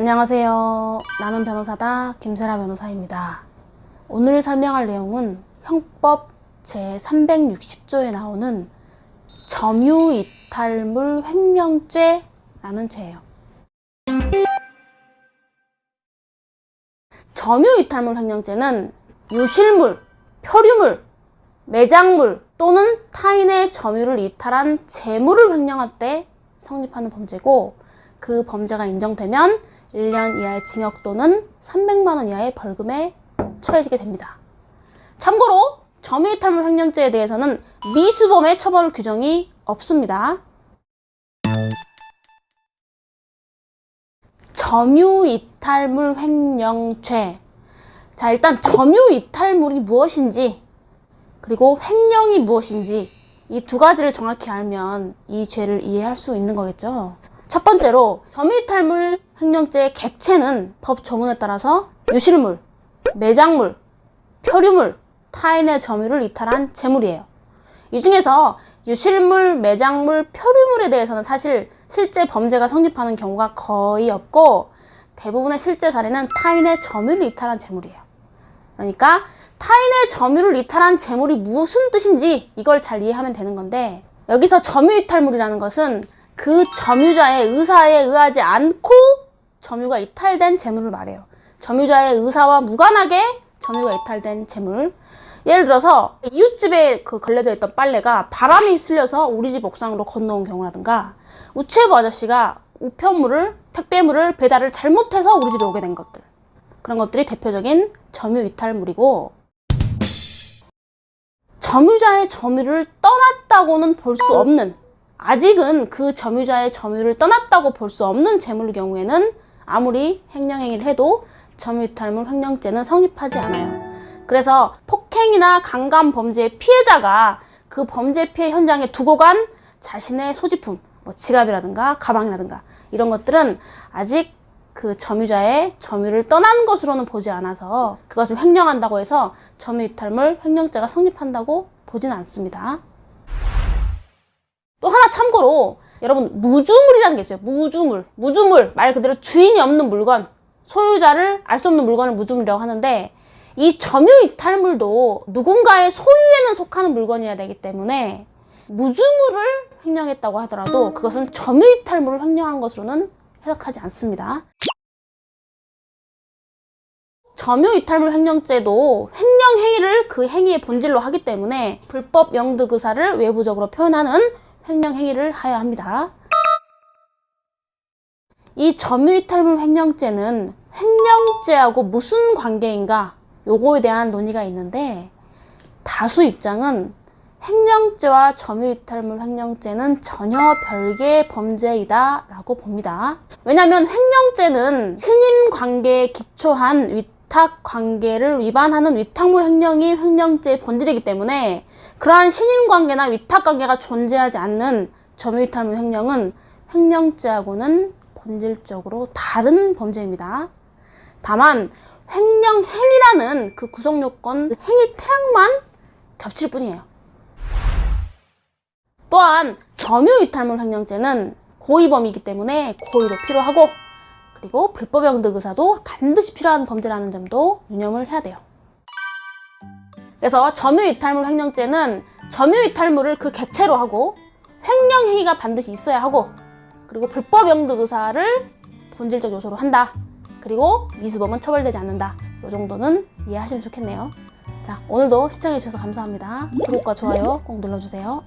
안녕하세요. 나는 변호사다 김세라 변호사입니다. 오늘 설명할 내용은 형법 제360조에 나오는 점유이탈물 횡령죄라는 죄예요. 점유이탈물 횡령죄는 유실물, 표류물, 매장물 또는 타인의 점유를 이탈한 재물을 횡령할 때 성립하는 범죄고, 그 범죄가 인정되면 1년 이하의 징역 또는 300만 원 이하의 벌금에 처해지게 됩니다. 참고로 점유이탈물 횡령죄에 대해서는 미수범의 처벌 규정이 없습니다. 점유이탈물 횡령죄. 자, 일단 점유이탈물이 무엇인지 그리고 횡령이 무엇인지 이 두 가지를 정확히 알면 이 죄를 이해할 수 있는 거겠죠. 첫 번째로 점유이탈물 횡령죄의 객체는 법 조문에 따라서 유실물, 매장물, 표류물, 타인의 점유를 이탈한 재물이에요. 이 중에서 유실물, 매장물, 표류물에 대해서는 사실 실제 범죄가 성립하는 경우가 거의 없고, 대부분의 실제 사례는 타인의 점유를 이탈한 재물이에요. 그러니까 타인의 점유를 이탈한 재물이 무슨 뜻인지 이걸 잘 이해하면 되는 건데, 여기서 점유이탈물이라는 것은 그 점유자의 의사에 의하지 않고 점유가 이탈된 재물을 말해요. 점유자의 의사와 무관하게 점유가 이탈된 재물. 예를 들어서 이웃집에 걸려져 있던 빨래가 바람이 휩쓸려서 우리 집 옥상으로 건너온 경우라든가, 우체부 아저씨가 우편물을, 택배물을 배달을 잘못해서 우리 집에 오게 된 것들, 그런 것들이 대표적인 점유이탈물이고, 점유자의 점유를 떠났다고는 볼 수 없는, 아직은 그 점유자의 점유를 떠났다고 볼 수 없는 재물의 경우에는 아무리 횡령행위를 해도 점유이탈물 횡령죄는 성립하지 않아요. 그래서 폭행이나 강간 범죄의 피해자가 그 범죄 피해 현장에 두고 간 자신의 소지품, 지갑이라든가 가방이라든가 이런 것들은 아직 그 점유자의 점유를 떠난 것으로는 보지 않아서 그것을 횡령한다고 해서 점유이탈물 횡령죄가 성립한다고 보지는 않습니다. 또 하나 참고로, 여러분, 무주물이라는 게 있어요. 무주물 말 그대로 주인이 없는 물건, 소유자를 알 수 없는 물건을 무주물이라고 하는데, 이 점유이탈물도 누군가의 소유에는 속하는 물건이어야 되기 때문에 무주물을 횡령했다고 하더라도 그것은 점유이탈물을 횡령한 것으로는 해석하지 않습니다. 점유이탈물 횡령죄도 횡령 행위를 그 행위의 본질로 하기 때문에 불법 영득 의사를 외부적으로 표현하는 횡령 행위를 하여야 합니다. 이 점유이탈물 횡령죄는 횡령죄하고 무슨 관계인가, 요거에 대한 논의가 있는데, 다수 입장은 횡령죄와 점유이탈물 횡령죄는 전혀 별개의 범죄이다 라고 봅니다. 왜냐하면 횡령죄는 신임관계에 기초한 위탁관계를 위반하는 위탁물 횡령이 횡령죄의 본질이기 때문에, 그러한 신임관계나 위탁관계가 존재하지 않는 점유이탈물 횡령은 횡령죄하고는 본질적으로 다른 범죄입니다. 다만 횡령행위라는 그 구성요건, 행위 태양만 겹칠 뿐이에요. 또한 점유이탈물 횡령죄는 고의범이기 때문에 고의도 필요하고, 그리고 불법 영득 의사도 반드시 필요한 범죄라는 점도 유념을 해야 돼요. 그래서 점유이탈물 횡령죄는 점유이탈물을 그 객체로 하고, 횡령 행위가 반드시 있어야 하고, 그리고 불법 영득 의사를 본질적 요소로 한다. 그리고 미수범은 처벌되지 않는다. 이 정도는 이해하시면 좋겠네요. 자, 오늘도 시청해주셔서 감사합니다. 구독과 좋아요 꼭 눌러주세요.